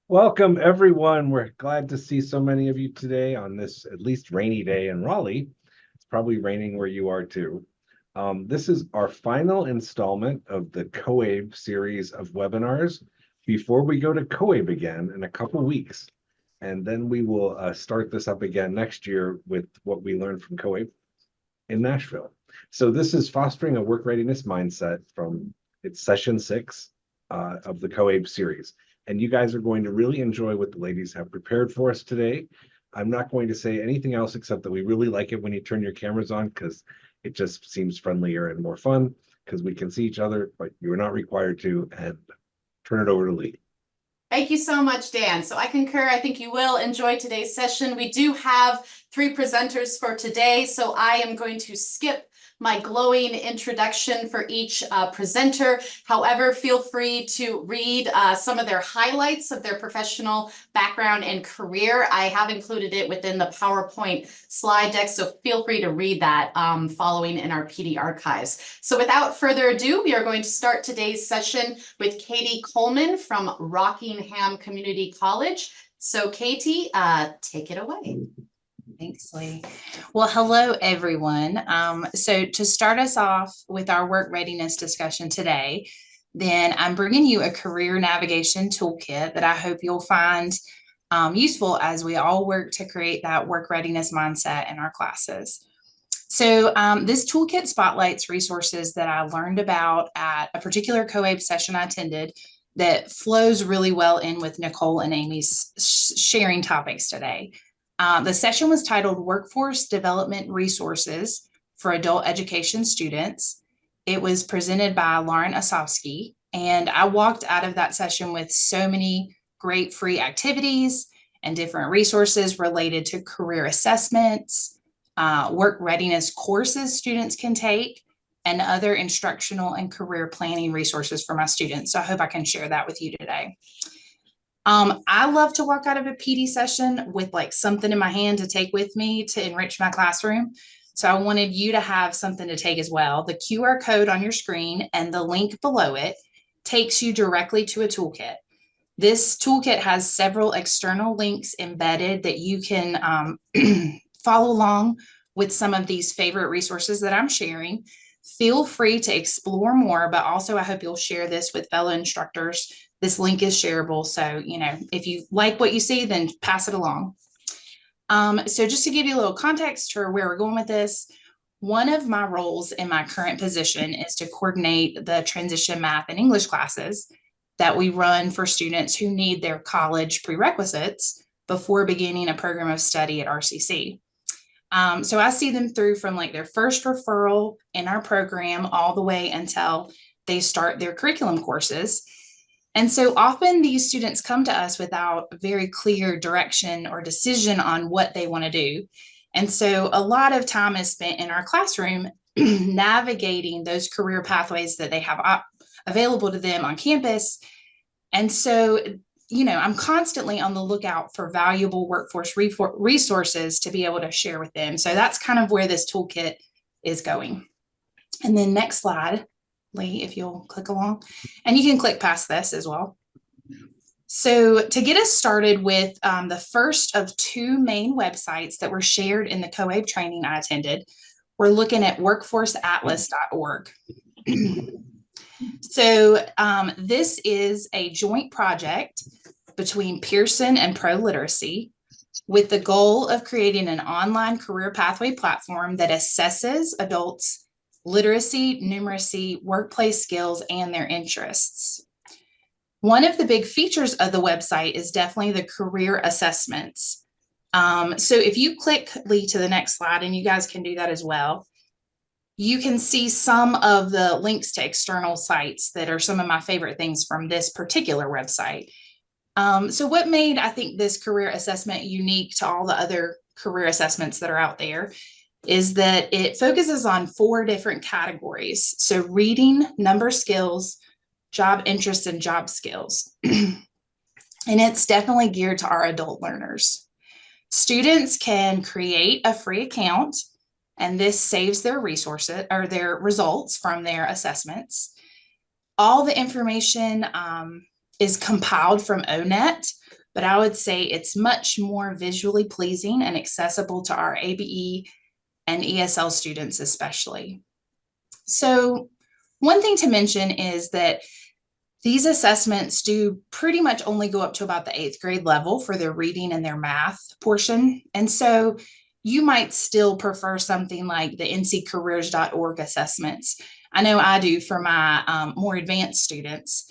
Welcome, everyone. We're glad to see so many of you today on this at least rainy day in Raleigh. It's probably raining where you are too. This is our final installment of the COABE series of webinars before we go to COABE again in a couple weeks. And then we will start this up again next year with what we learned from COABE in Nashville. So this is fostering a work readiness mindset from its session 6 of the COABE series. And you guys are going to really enjoy what the ladies have prepared for us today. I'm not going to say anything else except that we really like it when you turn your cameras on because it just seems friendlier and more fun because we can see each other, but you're not required to. And turn it over to Leigh. Thank you so much, Dan. So I concur. I think you will enjoy today's session. We do have 3 presenters for today, so I am going to skip my glowing introduction for each presenter. However, feel free to read some of their highlights of their professional background and career. I have included it within the PowerPoint slide deck, so feel free to read that following in our PD archives. So without further ado, we are going to start today's session with Katie Coleman from Rockingham Community College. So Katie, take it away. Thanks, Leigh. Well, hello, everyone. So to start us off with our work readiness discussion today, then I'm bringing you a career navigation toolkit that I hope you'll find useful as we all work to create that work readiness mindset in our classes. So this toolkit spotlights resources that I learned about at a particular COABE session I attended that flows really well in with Nichole and Amy's sharing topics today. The session was titled Workforce Development Resources for Adult Education Students. It was presented by Lauren Osofsky, and I walked out of that session with so many great free activities and different resources related to career assessments, work readiness courses students can take, and other instructional and career planning resources for my students. So I hope I can share that with you today. I love to walk out of a PD session with like something in my hand to take with me to enrich my classroom. So I wanted you to have something to take as well. The QR code on your screen and the link below it takes you directly to a toolkit. This toolkit has several external links embedded that you can follow along with some of these favorite resources that I'm sharing. Feel free to explore more, but also I hope you'll share this with fellow instructors. This link is shareable. So, if you like what you see, then pass it along. So just to give you a little context for where we're going with this, one of my roles in my current position is to coordinate the transition math and English classes that we run for students who need their college prerequisites before beginning a program of study at RCC. So I see them through from like their first referral in our program all the way until they start their curriculum courses. And so often these students come to us without very clear direction or decision on what they want to do. And so a lot of time is spent in our classroom navigating those career pathways that they have available to them on campus. And so, I'm constantly on the lookout for valuable workforce resources to be able to share with them. So that's kind of where this toolkit is going. And then next slide. Leigh, if you'll click along, and you can click past this as well. So to get us started with the first of 2 main websites that were shared in the COABE training I attended, we're looking at workforceatlas.org. So this is a joint project between Pearson and Pro Literacy with the goal of creating an online career pathway platform that assesses adults' literacy, numeracy, workplace skills, and their interests. One of the big features of the website is definitely the career assessments. So if you click, Leigh, to the next slide, and you guys can do that as well, you can see some of the links to external sites that are some of my favorite things from this particular website. So what made, I think, this career assessment unique to all the other career assessments that are out there is that it focuses on 4 different categories. So reading, number skills, job interests, and job skills. And it's definitely geared to our adult learners. Students can create a free account, and this saves their resources or their results from their assessments. All the information is compiled from ONET, but I would say it's much more visually pleasing and accessible to our ABE and ESL students especially. So one thing to mention is that these assessments do pretty much only go up to about the 8th grade level for their reading and their math portion. And so you might still prefer something like the nccareers.org assessments. I know I do for my more advanced students,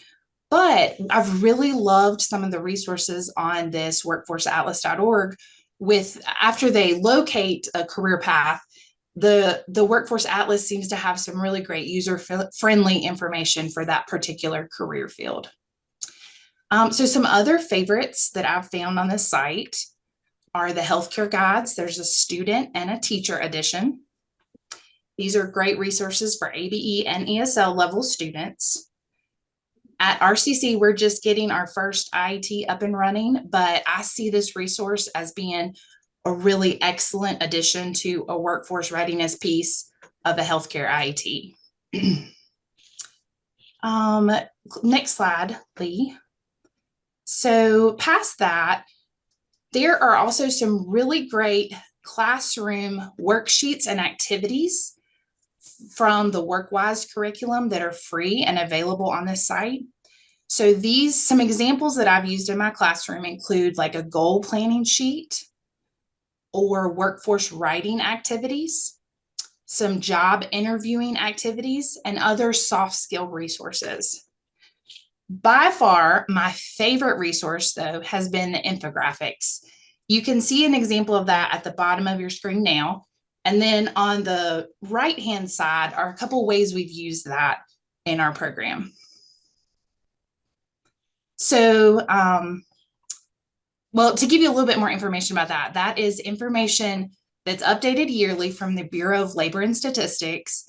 but I've really loved some of the resources on this workforceatlas.org with after they locate a career path. The Workforce Atlas seems to have some really great user-friendly information for that particular career field. So some other favorites that I've found on this site are the healthcare guides. There's a student and a teacher edition. These are great resources for ABE and ESL level students. At RCC, we're just getting our first IET up and running, but I see this resource as being a really excellent addition to a workforce readiness piece of a healthcare IET. Next slide, Leigh. So past that, there are also some really great classroom worksheets and activities from the WorkWise curriculum that are free and available on this site. So some examples that I've used in my classroom include like a goal planning sheet, or workforce writing activities, some job interviewing activities, and other soft skill resources. By far, my favorite resource, though, has been the infographics. You can see an example of that at the bottom of your screen now. And then on the right-hand side are a couple ways we've used that in our program. So, well, to give you a little bit more information about that, that is information that's updated yearly from the Bureau of Labor and Statistics.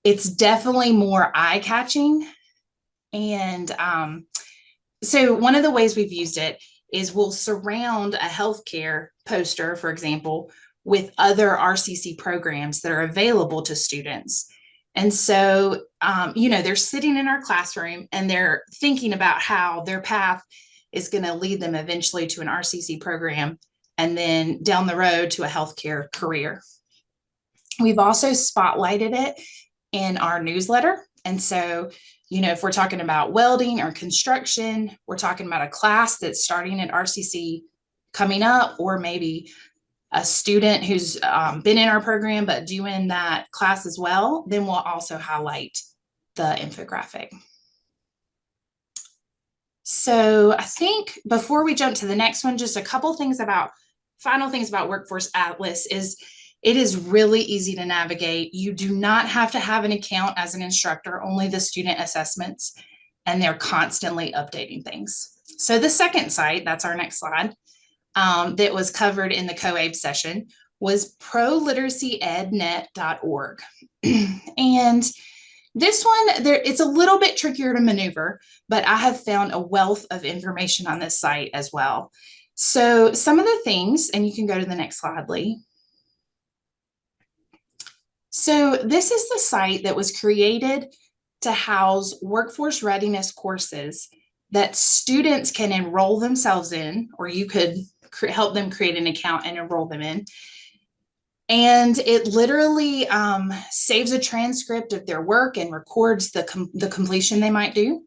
It's definitely more eye-catching. And so one of the ways we've used it is we'll surround a healthcare poster, for example, with other RCC programs that are available to students. And so, they're sitting in our classroom and they're thinking about how their path is going to lead them eventually to an RCC program and then down the road to a healthcare career. We've also spotlighted it in our newsletter. And so, if we're talking about welding or construction, we're talking about a class that's starting at RCC coming up, or maybe a student who's been in our program but doing that class as well, then we'll also highlight the infographic. So I think before we jump to the next one, just a couple final things about Workforce Atlas is it is really easy to navigate. You do not have to have an account as an instructor, only the student assessments, and they're constantly updating things. So the second site, that's our next slide, that was covered in the COABE session was proliteracyednet.org. And this one, it's a little bit trickier to maneuver, but I have found a wealth of information on this site as well. So some of the things, and you can go to the next slide, Leigh. So this is the site that was created to house workforce readiness courses that students can enroll themselves in, or you could help them create an account and enroll them in. And it literally saves a transcript of their work and records the completion they might do.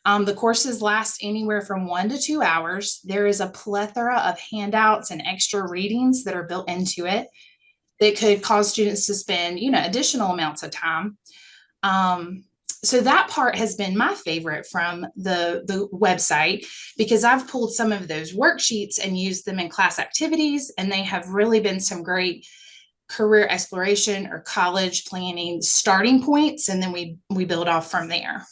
The courses last anywhere from 1 to 2 hours. There is a plethora of handouts and extra readings that are built into it that could cause students to spend, additional amounts of time. So that part has been my favorite from the website, because I've pulled some of those worksheets and used them in class activities, and they have really been some great career exploration or college planning starting points, and then we build off from there.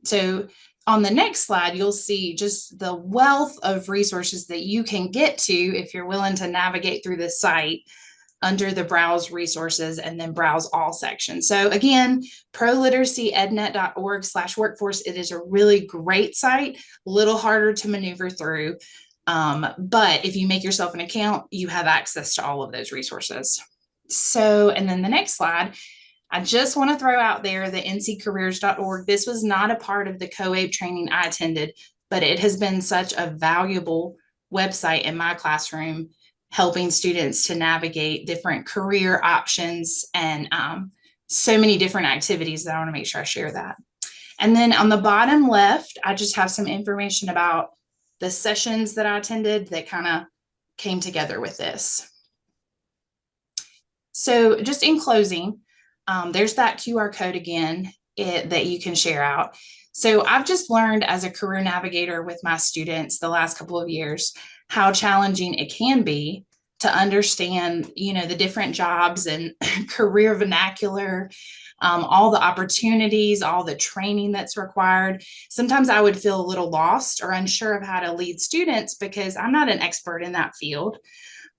So on the next slide, you'll see just the wealth of resources that you can get to if you're willing to navigate through this site under the browse resources and then browse all section. So again, proliteracyednet.org/workforce. It is a really great site, a little harder to maneuver through. But if you make yourself an account, you have access to all of those resources. So, and then the next slide, I just want to throw out there the nccareers.org. This was not a part of the COABE training I attended, but it has been such a valuable website in my classroom, helping students to navigate different career options and so many different activities that I want to make sure I share that. And then on the bottom left, I just have some information about the sessions that I attended that kind of came together with this. So just in closing, there's that QR code again that you can share out. So I've just learned as a career navigator with my students the last couple of years how challenging it can be to understand, you know, the different jobs and career vernacular, all the opportunities, all the training that's required. Sometimes I would feel a little lost or unsure of how to lead students because I'm not an expert in that field.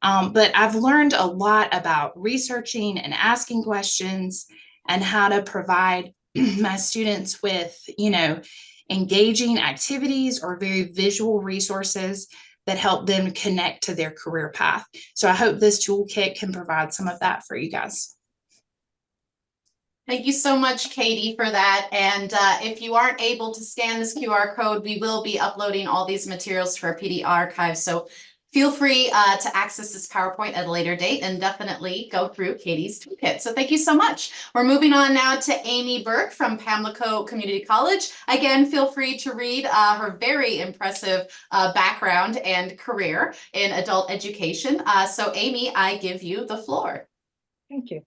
But I've learned a lot about researching and asking questions and how to provide my students with, you know, engaging activities or very visual resources that help them connect to their career path. So I hope this toolkit can provide some of that for you guys. Thank you so much, Katie, for that. And if you aren't able to scan this QR code, we will be uploading all these materials to our PD archive. So feel free to access this PowerPoint at a later date and definitely go through Katie's toolkit. So thank you so much. We're moving on now to Amy Burke from Pamlico Community College. Again, feel free to read her very impressive background and career in adult education. So Amy, I give you the floor. Thank you.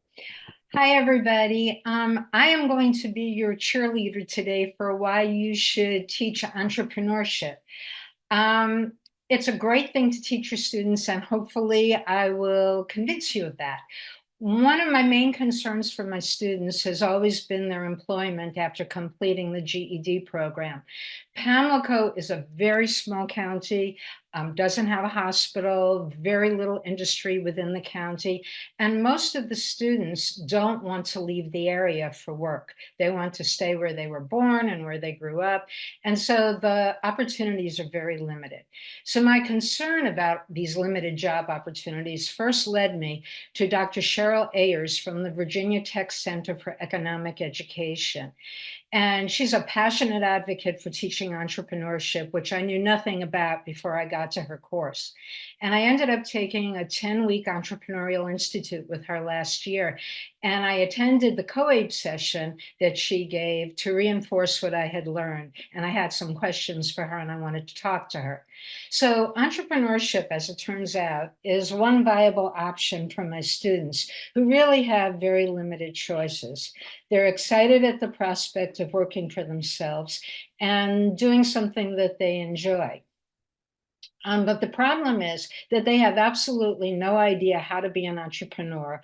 Hi, everybody. I am going to be your cheerleader today for why you should teach entrepreneurship. It's a great thing to teach your students, and hopefully I will convince you of that. One of my main concerns for my students has always been their employment after completing the GED program. Pamlico is a very small county, doesn't have a hospital, very little industry within the county, and most of the students don't want to leave the area for work. They want to stay where they were born and where they grew up, and so the opportunities are very limited. So my concern about these limited job opportunities first led me to Dr. Cheryl Ayers from the Virginia Tech Center for Economic Education. And she's a passionate advocate for teaching entrepreneurship, which I knew nothing about before I got to her course. And I ended up taking a 10-week entrepreneurial institute with her last year. And I attended the COABE session that she gave to reinforce what I had learned. And I had some questions for her and I wanted to talk to her. So entrepreneurship, as it turns out, is one viable option for my students who really have very limited choices. They're excited at the prospect of working for themselves and doing something that they enjoy. But the problem is that they have absolutely no idea how to be an entrepreneur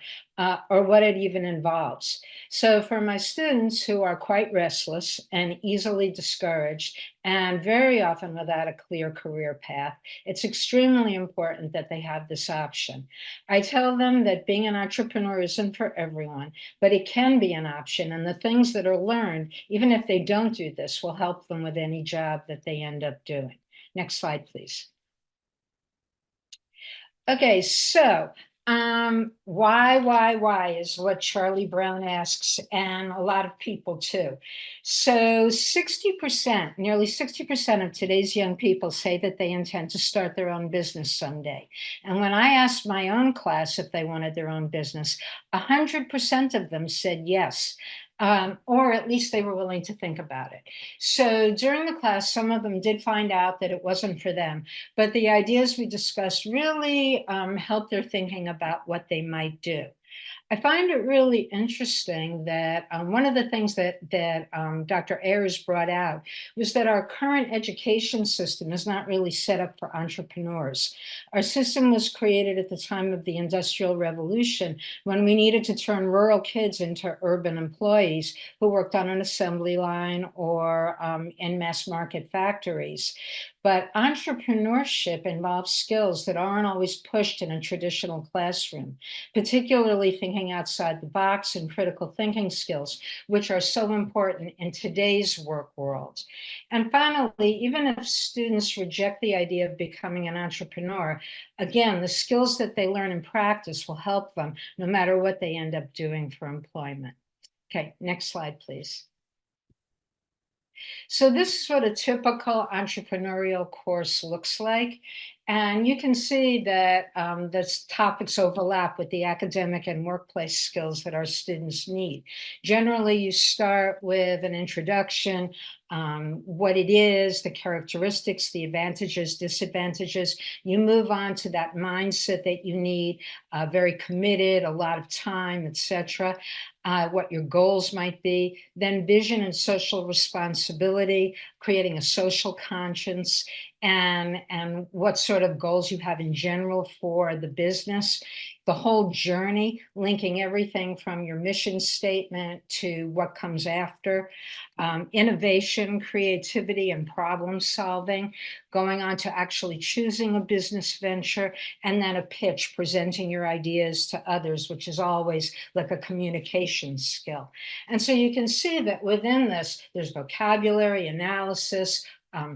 or what it even involves. So for my students who are quite restless and easily discouraged and very often without a clear career path, it's extremely important that they have this option. I tell them that being an entrepreneur isn't for everyone, but it can be an option. And the things that are learned, even if they don't do this, will help them with any job that they end up doing. Next slide, please. Okay, so why is what Charlie Brown asks, and a lot of people too. So 60%, nearly 60% of today's young people say that they intend to start their own business someday. And when I asked my own class if they wanted their own business, 100% of them said yes. Or at least they were willing to think about it. So during the class, some of them did find out that it wasn't for them, but the ideas we discussed really helped their thinking about what they might do. I find it really interesting that one of the things that Dr. Ayers brought out was that our current education system is not really set up for entrepreneurs. Our system was created at the time of the Industrial Revolution when we needed to turn rural kids into urban employees who worked on an assembly line or in mass market factories. But entrepreneurship involves skills that aren't always pushed in a traditional classroom, particularly thinking outside the box and critical thinking skills, which are so important in today's work world. And finally, even if students reject the idea of becoming an entrepreneur, again, the skills that they learn in practice will help them no matter what they end up doing for employment. Okay, next slide, please. So this is what a typical entrepreneurial course looks like. And you can see that the topics overlap with the academic and workplace skills that our students need. Generally, you start with an introduction, what it is, the characteristics, the advantages, disadvantages. You move on to that mindset that you need, very committed, a lot of time, etc. What your goals might be, then vision and social responsibility, creating a social conscience, and what sort of goals you have in general for the business, the whole journey, linking everything from your mission statement to what comes after, innovation, creativity, and problem solving, going on to actually choosing a business venture, and then a pitch, presenting your ideas to others, which is always like a communication skill. And so you can see that within this, there's vocabulary, analysis,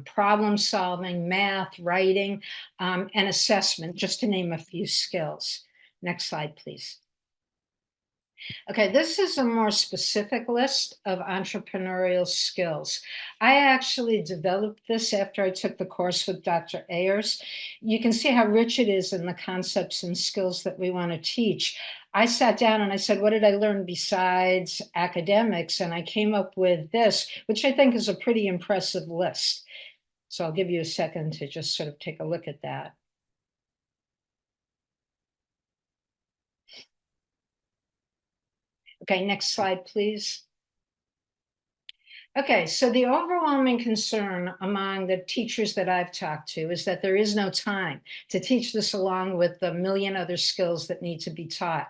problem solving, math, writing, and assessment, just to name a few skills. Next slide, please. Okay, this is a more specific list of entrepreneurial skills. I actually developed this after I took the course with Dr. Ayers. You can see how rich it is in the concepts and skills that we want to teach. I sat down and I said, what did I learn besides academics? And I came up with this, which I think is a pretty impressive list. So I'll give you a second to just sort of take a look at that. Okay, next slide, please. Okay, so the overwhelming concern among the teachers that I've talked to is that there is no time to teach this along with the million other skills that need to be taught.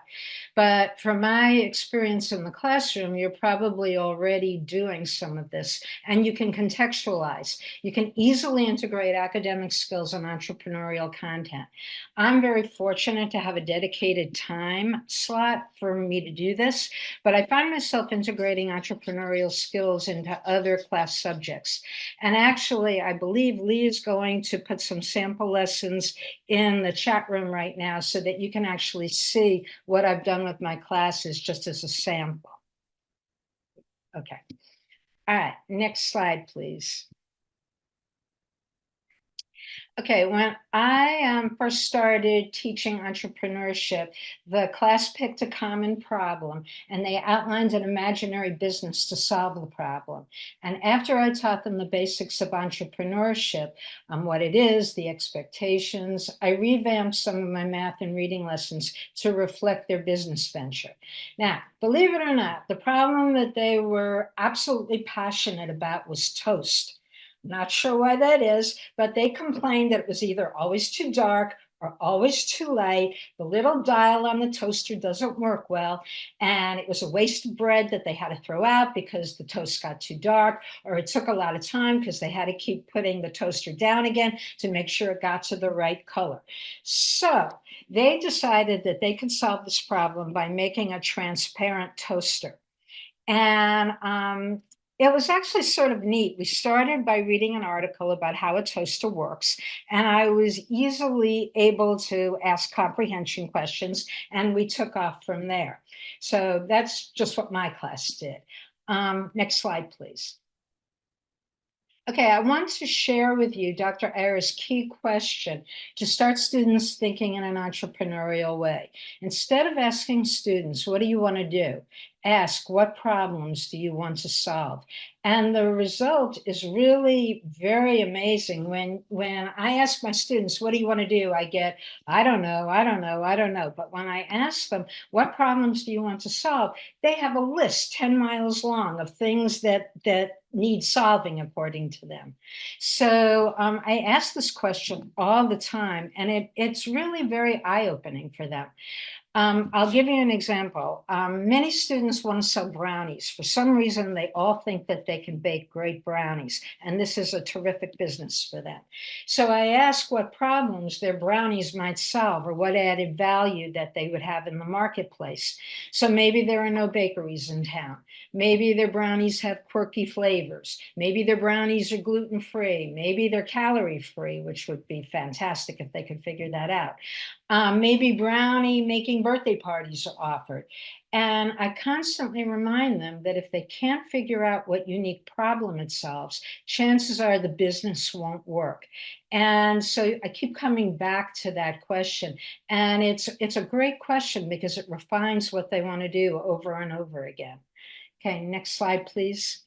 But from my experience in the classroom, you're probably already doing some of this, and you can contextualize. You can easily integrate academic skills and entrepreneurial content. I'm very fortunate to have a dedicated time slot for me to do this, but I find myself integrating entrepreneurial skills into other class subjects. And actually, I believe Leigh is going to put some sample lessons in the chat room right now so that you can actually see what I've done with my classes just as a sample. Okay. All right, next slide, please. Okay, when I first started teaching entrepreneurship, the class picked a common problem and they outlined an imaginary business to solve the problem. And after I taught them the basics of entrepreneurship, what it is, the expectations, I revamped some of my math and reading lessons to reflect their business venture. Now, believe it or not, the problem that they were absolutely passionate about was toast. Not sure why that is, but they complained that it was either always too dark or always too light. The little dial on the toaster doesn't work well. And it was a waste of bread that they had to throw out because the toast got too dark, or it took a lot of time because they had to keep putting the toaster down again to make sure it got to the right color. So they decided that they could solve this problem by making a transparent toaster. And it was actually sort of neat. We started by reading an article about how a toaster works, and I was easily able to ask comprehension questions, and we took off from there. So that's just what my class did. Next slide, please. Okay, I want to share with you Dr. Ayers' key question to start students thinking in an entrepreneurial way. Instead of asking students, what do you want to do? Ask, what problems do you want to solve? And the result is really very amazing. When I ask my students, what do you want to do? I get, I don't know, I don't know, I don't know. But when I ask them, what problems do you want to solve? They have a list 10 miles long of things that need solving according to them. So I ask this question all the time, and it's really very eye-opening for them. I'll give you an example. Many students want to sell brownies. For some reason, they all think that they can bake great brownies, and this is a terrific business for them. So I ask what problems their brownies might solve, or what added value that they would have in the marketplace. So maybe there are no bakeries in town. Maybe their brownies have quirky flavors. Maybe their brownies are gluten-free. Maybe they're calorie-free, which would be fantastic if they could figure that out. Maybe making birthday parties are offered. And I constantly remind them that if they can't figure out what unique problem it solves, chances are the business won't work. And so I keep coming back to that question. And it's a great question because it refines what they want to do over and over again. Okay, next slide, please.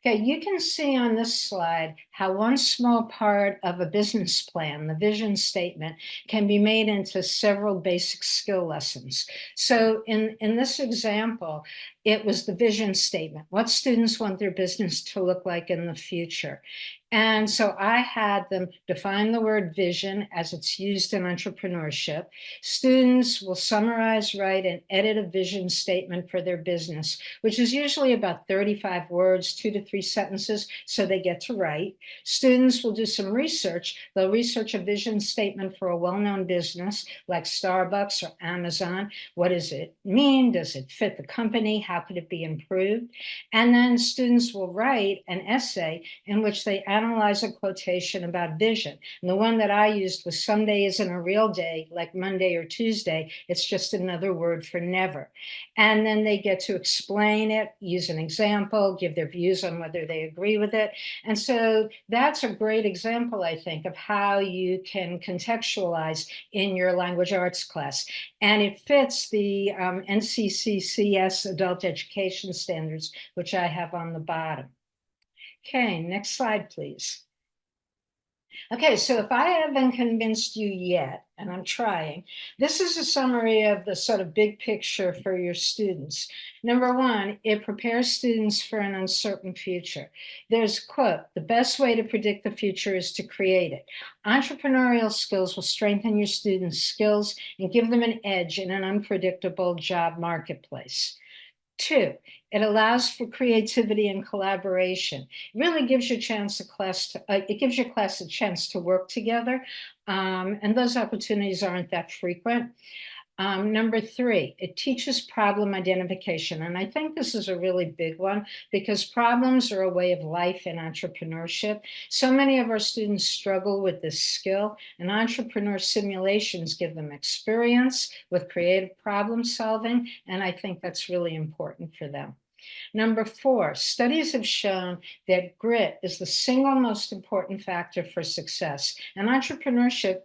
Okay, you can see on this slide how one small part of a business plan, the vision statement, can be made into several basic skill lessons. So in this example, it was the vision statement, what students want their business to look like in the future. And so I had them define the word vision as it's used in entrepreneurship. Students will summarize, write, and edit a vision statement for their business, which is usually about 35 words, 2 to 3 sentences, so they get to write. Students will do some research. They'll research a vision statement for a well-known business like Starbucks or Amazon. What does it mean? Does it fit the company? How could it be improved? And then students will write an essay in which they analyze a quotation about vision. And the one that I used was someday isn't a real day like Monday or Tuesday. It's just another word for never. And then they get to explain it, use an example, give their views on whether they agree with it. And so that's a great example, I think, of how you can contextualize in your language arts class. And it fits the NCCCS adult education standards, which I have on the bottom. Okay, next slide, please. Okay, so if I haven't convinced you yet, and I'm trying, this is a summary of the sort of big picture for your students. Number one, it prepares students for an uncertain future. There's a quote, the best way to predict the future is to create it. Entrepreneurial skills will strengthen your students' skills and give them an edge in an unpredictable job marketplace. 2, it allows for creativity and collaboration. It really gives your class a chance to work together, and those opportunities aren't that frequent. Number 3, it teaches problem identification. And I think this is a really big one because problems are a way of life in entrepreneurship. So many of our students struggle with this skill, and entrepreneur simulations give them experience with creative problem solving. And I think that's really important for them. Number 4, studies have shown that grit is the single most important factor for success. And entrepreneurship,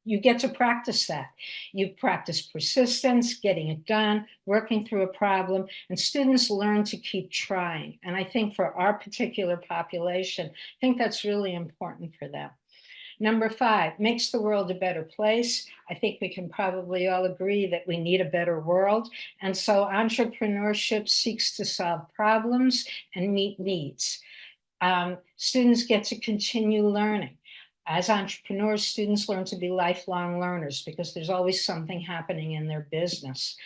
you get to practice that. You practice persistence, getting it done, working through a problem, and students learn to keep trying. And I think for our particular population, I think that's really important for them. Number 5, makes the world a better place. I think we can probably all agree that we need a better world. And so entrepreneurship seeks to solve problems and meet needs. Students get to continue learning. As entrepreneurs, students learn to be lifelong learners because there's always something happening in their business.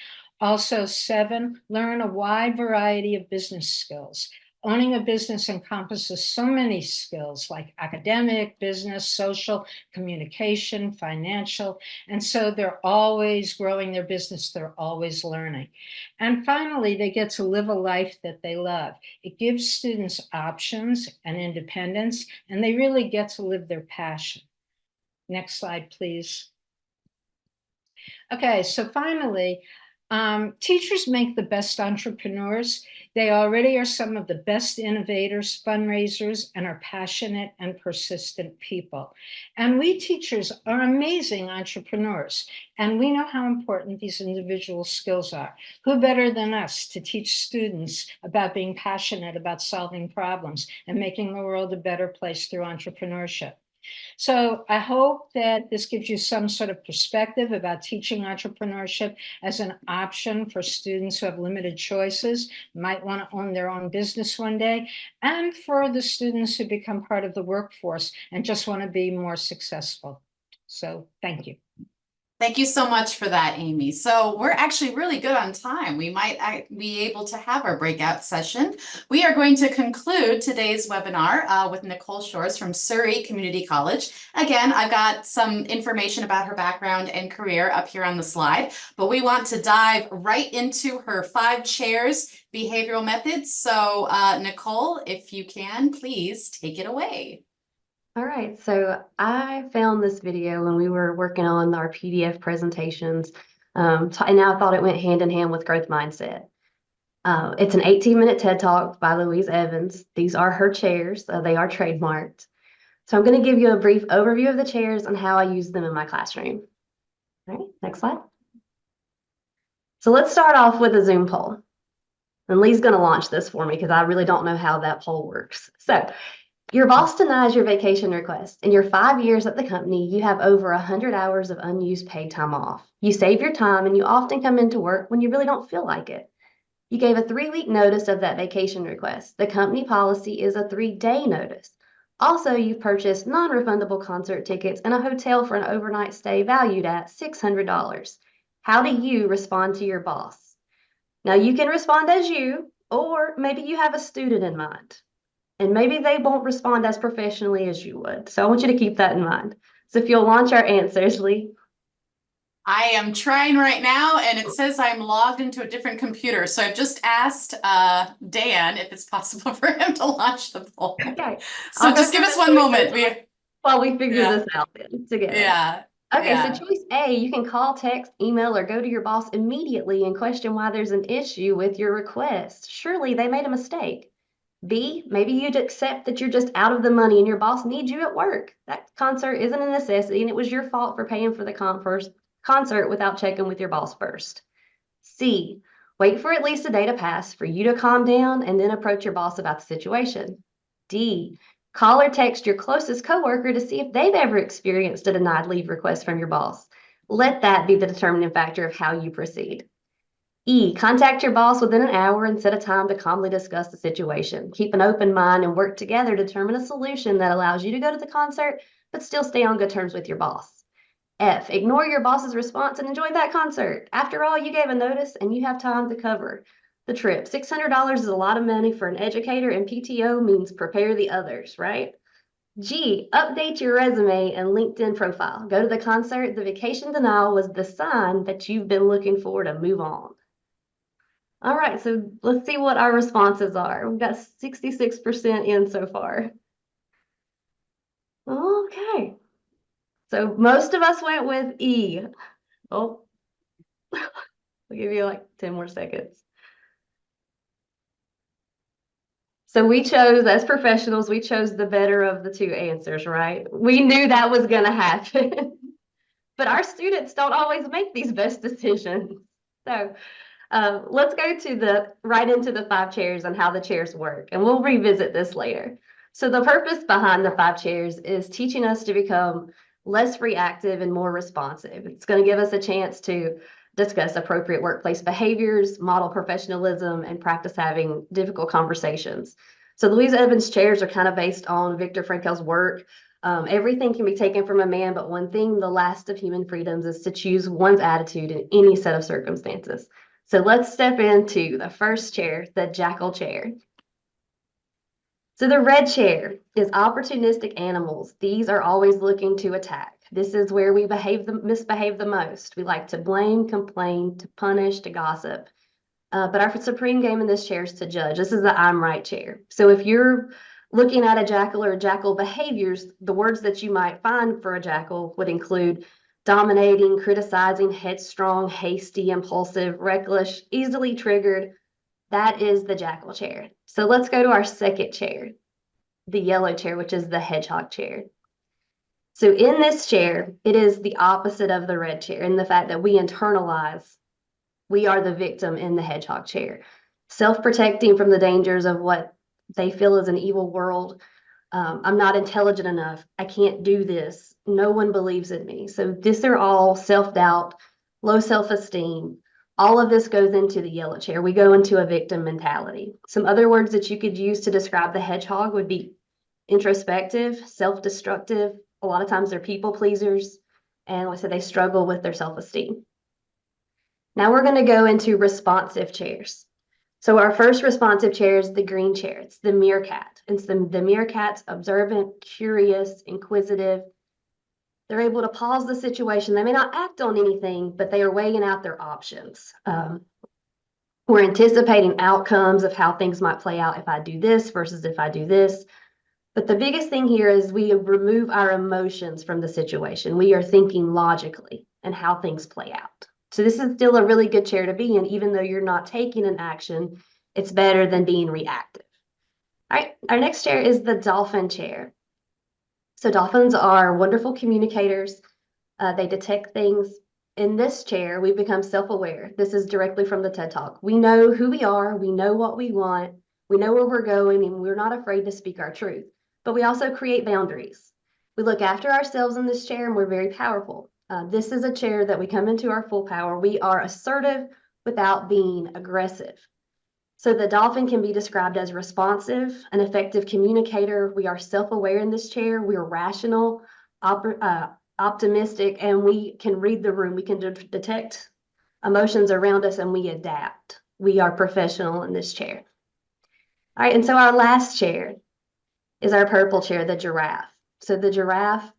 Also, 7, learn a wide variety of business skills. Owning a business encompasses so many skills like academic, business, social, communication, financial. And so they're always growing their business. They're always learning. And finally, they get to live a life that they love. It gives students options and independence, and they really get to live their passion. Next slide, please. Okay, so finally, teachers make the best entrepreneurs. They already are some of the best innovators, fundraisers, and are passionate and persistent people. And we teachers are amazing entrepreneurs, and we know how important these individual skills are. Who better than us to teach students about being passionate about solving problems and making the world a better place through entrepreneurship? So I hope that this gives you some sort of perspective about teaching entrepreneurship as an option for students who have limited choices, might want to own their own business one day, and for the students who become part of the workforce and just want to be more successful. So thank you. Thank you so much for that, Amy. So we're actually really good on time. We might be able to have our breakout session. We are going to conclude today's webinar with Nichole Shores from Surry Community College. Again, I've got some information about her background and career up here on the slide, but we want to dive right into her 5 chairs behavioral methods. So Nichole, if you can, please take it away. All right, so I found this video when we were working on our PDF presentations, and I thought it went hand in hand with growth mindset. It's an 18-minute TED Talk by Louise Evans. These are her chairs. They are trademarked. So I'm going to give you a brief overview of the chairs and how I use them in my classroom. All right, next slide. So let's start off with a Zoom poll. And Leigh's going to launch this for me because I really don't know how that poll works. So your boss denies your vacation request. In your 5 years at the company, you have over 100 hours of unused paid time off. You save your time and you often come into work when you really don't feel like it. You gave a 3-week notice of that vacation request. The company policy is a 3-day notice. Also, you've purchased non-refundable concert tickets and a hotel for an overnight stay valued at $600. How do you respond to your boss? Now, you can respond as you, or maybe you have a student in mind. And maybe they won't respond as professionally as you would. So I want you to keep that in mind. So if you'll launch our answers, Leigh. I am trying right now, and it says I'm logged into a different computer. So I've just asked Dan if it's possible for him to launch the poll. Okay. So just give us one moment. While we figure Yeah. this out then together. Yeah. Okay, Yeah. so choice A, you can call, text, email, or go to your boss immediately and question why there's an issue with your request. Surely they made a mistake. B, maybe you'd accept that you're just out of the money and your boss needs you at work. That concert isn't a necessity and it was your fault for paying for the concert without checking with your boss first. C, wait for at least a day to pass for you to calm down and then approach your boss about the situation. D, call or text your closest coworker to see if they've ever experienced a denied leave request from your boss. Let that be the determining factor of how you proceed. E, contact your boss within an hour and set a time to calmly discuss the situation. Keep an open mind and work together to determine a solution that allows you to go to the concert, but still stay on good terms with your boss. F, ignore your boss's response and enjoy that concert. After all, you gave a notice and you have time to cover the trip. $600 is a lot of money for an educator, and PTO means prepare the others, right? G, update your resume and LinkedIn profile. Go to the concert. The vacation denial was the sign that you've been looking for to move on. All right, so let's see what our responses are. We've got 66% in so far. Okay. So most of us went with E. Oh, I'll give you like 10 more seconds. So we chose, as professionals, we chose the better of the two answers, right? We knew that was going to happen. But our students don't always make these best decisions. So let's go right into the 5 chairs and how the chairs work, and we'll revisit this later. So the purpose behind the 5 chairs is teaching us to become less reactive and more responsive. It's going to give us a chance to discuss appropriate workplace behaviors, model professionalism, and practice having difficult conversations. So Louise Evans' chairs are kind of based on Viktor Frankl's work. Everything can be taken from a man, but one thing, the last of human freedoms, is to choose one's attitude in any set of circumstances. So let's step into the first chair, the jackal chair. So the red chair is opportunistic animals. These are always looking to attack. This is where we misbehave the most. We like to blame, complain, to punish, to gossip. But our supreme game in this chair is to judge. This is the I'm right chair. So if you're looking at a jackal or jackal behaviors, the words that you might find for a jackal would include dominating, criticizing, headstrong, hasty, impulsive, reckless, easily triggered. That is the jackal chair. So let's go to our second chair, the yellow chair, which is the hedgehog chair. So in this chair, it is the opposite of the red chair in the fact that we internalize. We are the victim in the hedgehog chair, self-protecting from the dangers of what they feel is an evil world. I'm not intelligent enough. I can't do this. No one believes in me. So these are all self-doubt, low self-esteem. All of this goes into the yellow chair. We go into a victim mentality. Some other words that you could use to describe the hedgehog would be introspective, self-destructive. A lot of times they're people pleasers. And like I said, they struggle with their self-esteem. Now we're going to go into responsive chairs. So our first responsive chair is the green chair. It's the meerkat. It's the meerkat's observant, curious, inquisitive. They're able to pause the situation. They may not act on anything, but they are weighing out their options. We're anticipating outcomes of how things might play out if I do this versus if I do this. But the biggest thing here is we remove our emotions from the situation. We are thinking logically and how things play out. So this is still a really good chair to be in, even though you're not taking an action. It's better than being reactive. All right, our next chair is the dolphin chair. So dolphins are wonderful communicators. They detect things. In this chair, we become self-aware. This is directly from the TED Talk. We know who we are, we know what we want, we know where we're going, and we're not afraid to speak our truth. But we also create boundaries. We look after ourselves in this chair, and we're very powerful. This is a chair that we come into our full power. We are assertive without being aggressive. So the dolphin can be described as responsive, an effective communicator. We are self-aware in this chair. We are rational, optimistic, and we can read the room. We can detect emotions around us, and we adapt. We are professional in this chair. All right, and so our last chair is our purple chair, the giraffe. So the giraffe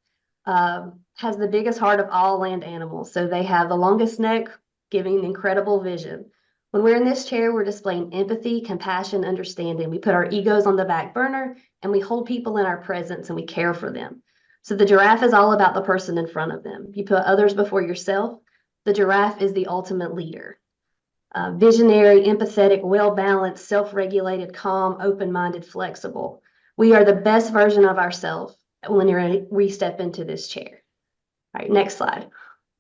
has the biggest heart of all land animals. So they have the longest neck, giving incredible vision. When we're in this chair, we're displaying empathy, compassion, understanding. We put our egos on the back burner, and we hold people in our presence, and we care for them. So the giraffe is all about the person in front of them. You put others before yourself. The giraffe is the ultimate leader. Visionary, empathetic, well-balanced, self-regulated, calm, open-minded, flexible. We are the best version of ourselves when we step into this chair. All right, next slide.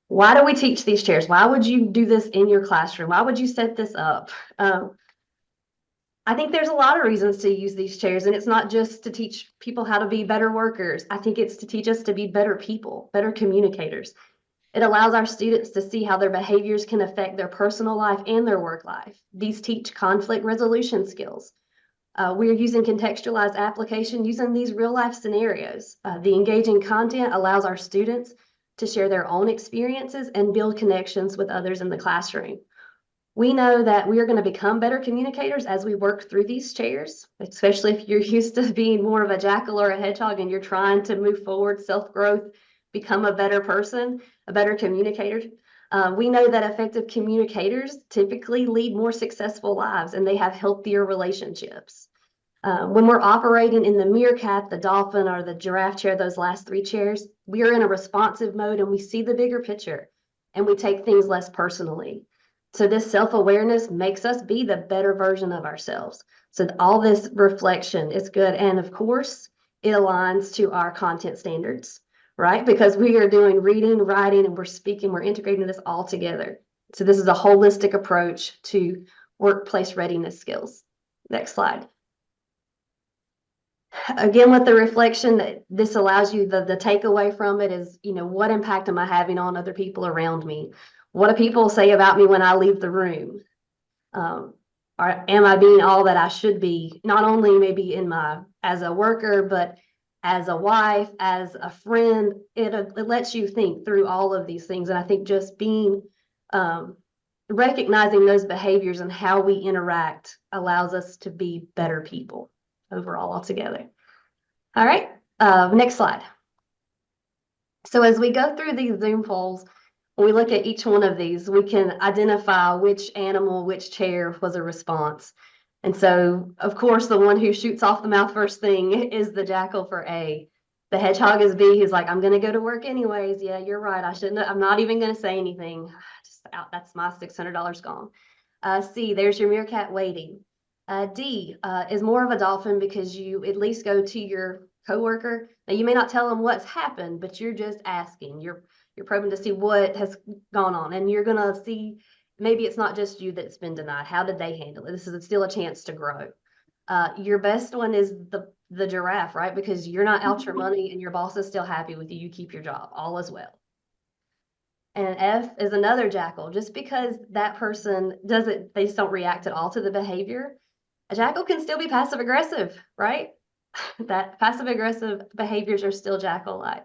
Why do we teach these chairs? Why would you do this in your classroom? Why would you set this up? I think there's a lot of reasons to use these chairs, and it's not just to teach people how to be better workers. I think it's to teach us to be better people, better communicators. It allows our students to see how their behaviors can affect their personal life and their work life. These teach conflict resolution skills. We're using contextualized application using these real life scenarios. The engaging content allows our students to share their own experiences and build connections with others in the classroom. We know that we are going to become better communicators as we work through these chairs, especially if you're used to being more of a jackal or a hedgehog and you're trying to move forward, self-growth, become a better person, a better communicator. We know that effective communicators typically lead more successful lives and they have healthier relationships. When we're operating in the meerkat, the dolphin, or the giraffe chair, those last three chairs, we are in a responsive mode and we see the bigger picture and we take things less personally. So this self-awareness makes us be the better version of ourselves. So all this reflection is good. And of course, it aligns to our content standards, right? Because we are doing reading, writing, and we're speaking, we're integrating this all together. So this is a holistic approach to workplace readiness skills. Next slide. Again, with the reflection, this allows you, the takeaway from it is, what impact am I having on other people around me? What do people say about me when I leave the room? Or am I being all that I should be, not only maybe as a worker, but as a wife, as a friend? It lets you think through all of these things. And I think just being, recognizing those behaviors and how we interact allows us to be better people overall altogether. All right, next slide. So as we go through these Zoom polls, when we look at each one of these, we can identify which animal, which chair was a response. And so, of course, the one who shoots off the mouth first thing is the jackal for A. The hedgehog is B, who's like, I'm going to go to work anyways. Yeah, you're right. I'm not even going to say anything. Just out. That's my $600 gone. C, there's your meerkat waiting. D is more of a dolphin because you at least go to your coworker. Now, you may not tell them what's happened, but you're just asking. You're probing to see what has gone on, and you're going to see maybe it's not just you that's been denied. How did they handle it? This is still a chance to grow. Your best one is the giraffe, right? Because you're not out your money and your boss is still happy with you. You keep your job. All is well. And F is another jackal. Just because that person they just don't react at all to the behavior. A jackal can still be passive aggressive, right? That passive aggressive behaviors are still jackal-like.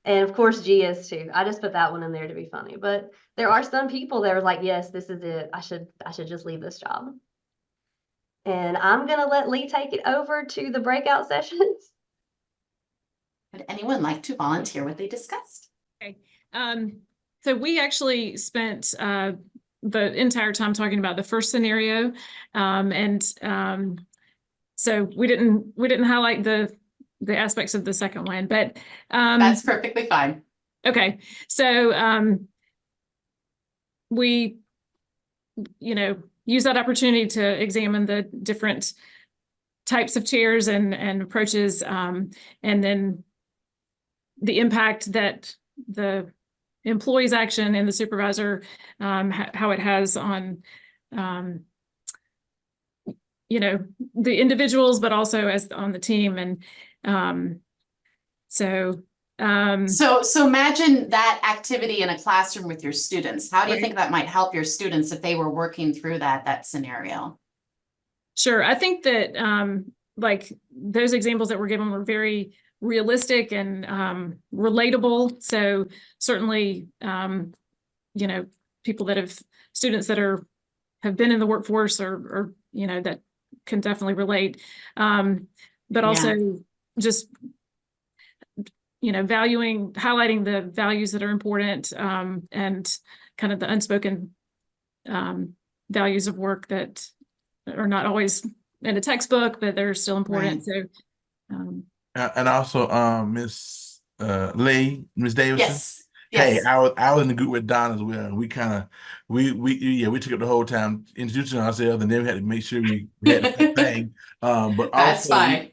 And of course, G is too. I just put that one in there to be funny. But there are some people that are like, yes, this is it. I should just leave this job. And I'm going to let Leigh take it over to the breakout sessions. Would anyone like to volunteer what they discussed? Okay. So we actually spent the entire time talking about the first scenario. So we didn't highlight the the aspects of the second one, but That's perfectly fine. okay. So we, use that opportunity to examine the different types of chairs and approaches, and then the impact that the employee's action and the supervisor, how it has on, the individuals, but also as on the team. And so imagine that activity in a classroom with your students. How do you Right. think that might help your students if they were working through that scenario? Sure. I think that like those examples that were given were very realistic and relatable. So certainly, people that students that have been in the workforce or that can definitely relate. But also just, highlighting the values that are important, and kind of the unspoken values of work that are not always in a textbook, but they're still important. Right. So, and also, Miss Leigh, Miss Davidson. Yes. Hey, Yes. I was in the group with Don as well. And we kind of we took up the whole time introducing ourselves, and then we had to make sure we had the same thing. But That's also fine.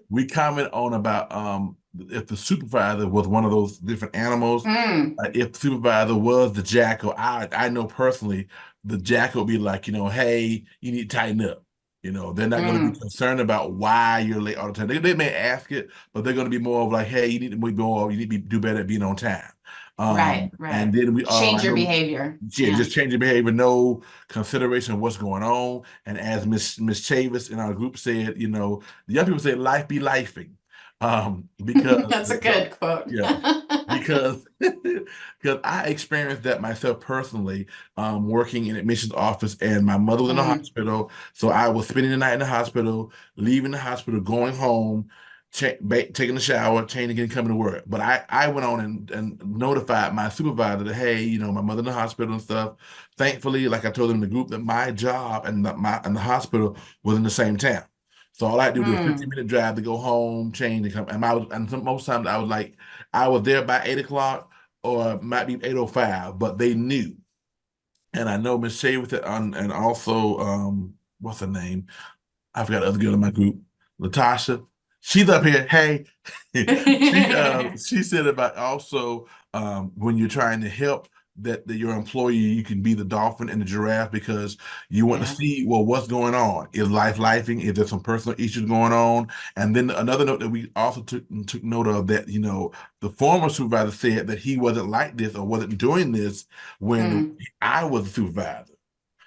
we comment on about if the supervisor was one of those different animals. If the supervisor was the jackal, I know personally the jackal would be like, hey, you need to tighten up. They're not going to be concerned about why you're late all the time. They may ask it, but they're going to be more of like, hey, you need to be more, you need to do better at being on time. Right. And then we change your behavior. Yeah, just change your behavior, no consideration of what's going on. And as Miss Chavis in our group said, the young people say life be lifing. Because That's a good quote. Yeah, because I experienced that myself personally, working in admissions office, and my mother was in the hospital, so I was spending the night in the hospital, leaving the hospital, going home, taking a shower, changing, and coming to work. But I went on and notified my supervisor that, hey, my mother in the hospital and stuff. Thankfully, like I told them in the group, that my job and the hospital was in the same town. So all I had to do was a 15-minute drive to go home, change, and come. And most times I was there by 8 o'clock, or it might be 8:05, but they knew. And I know Miss Shea with it and also what's her name? I forgot the other girl in my group, Latasha. She's up here. Hey, she said about also when you're trying to help that your employee, you can be the dolphin and the giraffe, because you want to see, well, what's going on? Is life lifing? Is there some personal issues going on? And then another note that we also took note of, that the former supervisor said that he wasn't like this or wasn't doing this when I was a supervisor.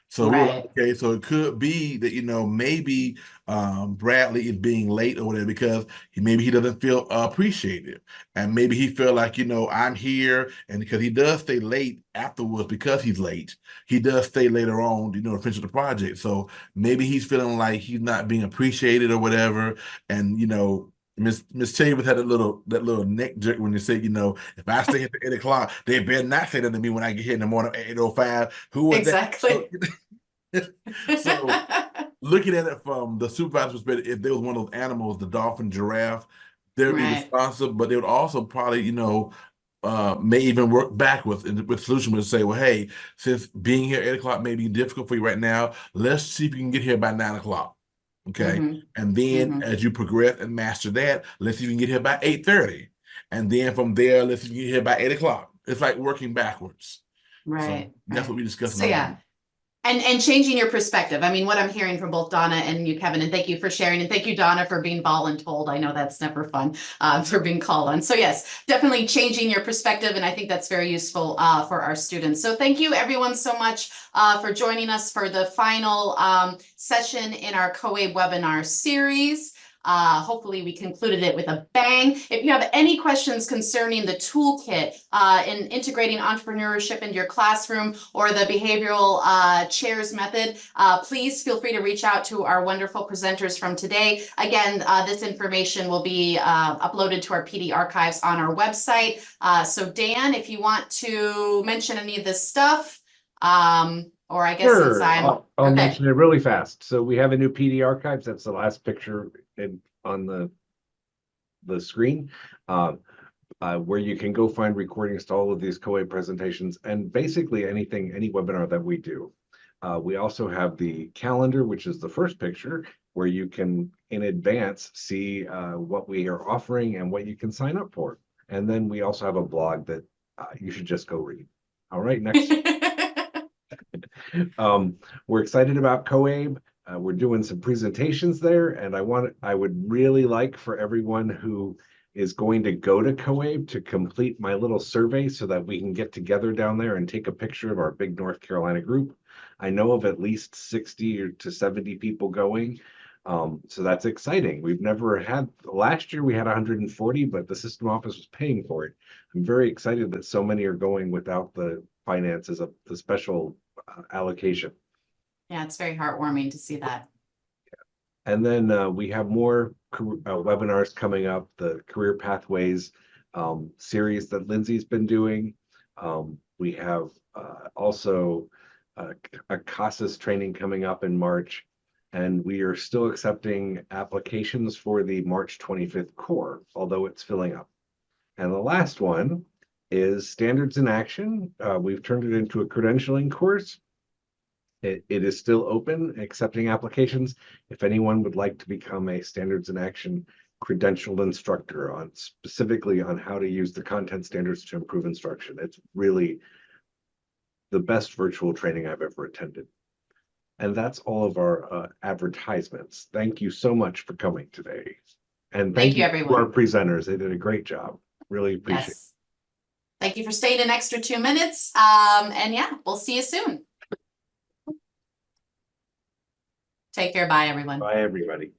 So we were like, okay, so it could be that, maybe Bradley is being late or whatever because maybe he doesn't feel appreciated. And maybe he feel like, I'm here, and because he does stay late afterwards because he's late, he does stay later on, to finish the project. So maybe he's feeling like he's not being appreciated or whatever. And, Miss Chavis had that little neck jerk when they said, if I stay here at 8 o'clock, they better not say that to me when I get here in the morning at 8:05. Who was exactly. that? So looking at it from the supervisor's perspective, if there was one of those animals, the dolphin, giraffe, they'd be responsive, but they would also probably, may even work backwards with solution would say, well, hey, since being here at 8 o'clock may be difficult for you right now, let's see if you can get here by 9 o'clock. Okay. And then as you progress and master that, let's see if you can get here by 8:30. And then from there, let's see if you can get here by 8 o'clock. It's like working backwards. Right. So that's what we discussed. So yeah. And changing your perspective. I mean, what I'm hearing from both Donna and you, Kevin, and thank you for sharing, and thank you, Donna, for being voluntold. I know that's never fun, for being called on. So yes, definitely changing your perspective, and I think that's very useful for our students. So thank you everyone so much for joining us for the final session in our COABE webinar series. Hopefully we concluded it with a bang. If you have any questions concerning the toolkit in integrating entrepreneurship into your classroom, or the behavioral chairs method, please feel free to reach out to our wonderful presenters from today. Again, this information will be uploaded to our PD archives on our website. So Dan, if you want to mention any of this stuff, or I guess since I'll mention it really fast. So we have a new PD archives. That's the last picture on the the screen, where you can go find recordings to all of these COABE presentations and basically any webinar that we do. We also have the calendar, which is the first picture, where you can in advance see what we are offering and what you can sign up for. And then we also have a blog that you should just go read. All right, next. We're excited about COABE. We're doing some presentations there, and I would really like for everyone who is going to go to COABE to complete my little survey so that we can get together down there and take a picture of our big North Carolina group. I know of at least 60 to 70 people going. So that's exciting. We've never had, last year we had 140, but the system office was paying for it. I'm very excited that so many are going without the finances of the special allocation. Yeah, it's very heartwarming to see that. And then we have more webinars coming up, the Career Pathways series that Lindsay's been doing. We have also a CASAS training coming up in March, and we are still accepting applications for the March 25th core, although it's filling up. And the last one is Standards in Action. We've turned it into a credentialing course. It is still open, accepting applications. If anyone would like to become a Standards in Action credentialed instructor specifically on how to use the content standards to improve instruction, it's really the best virtual training I've ever attended. And that's all of our advertisements. Thank you so much for coming today. And thank you to everyone. our presenters. They did a great job. Really appreciate it. Yes. Thank you for staying an extra 2 minutes. And yeah, we'll see you soon. Take care. Bye, everyone. Bye, everybody.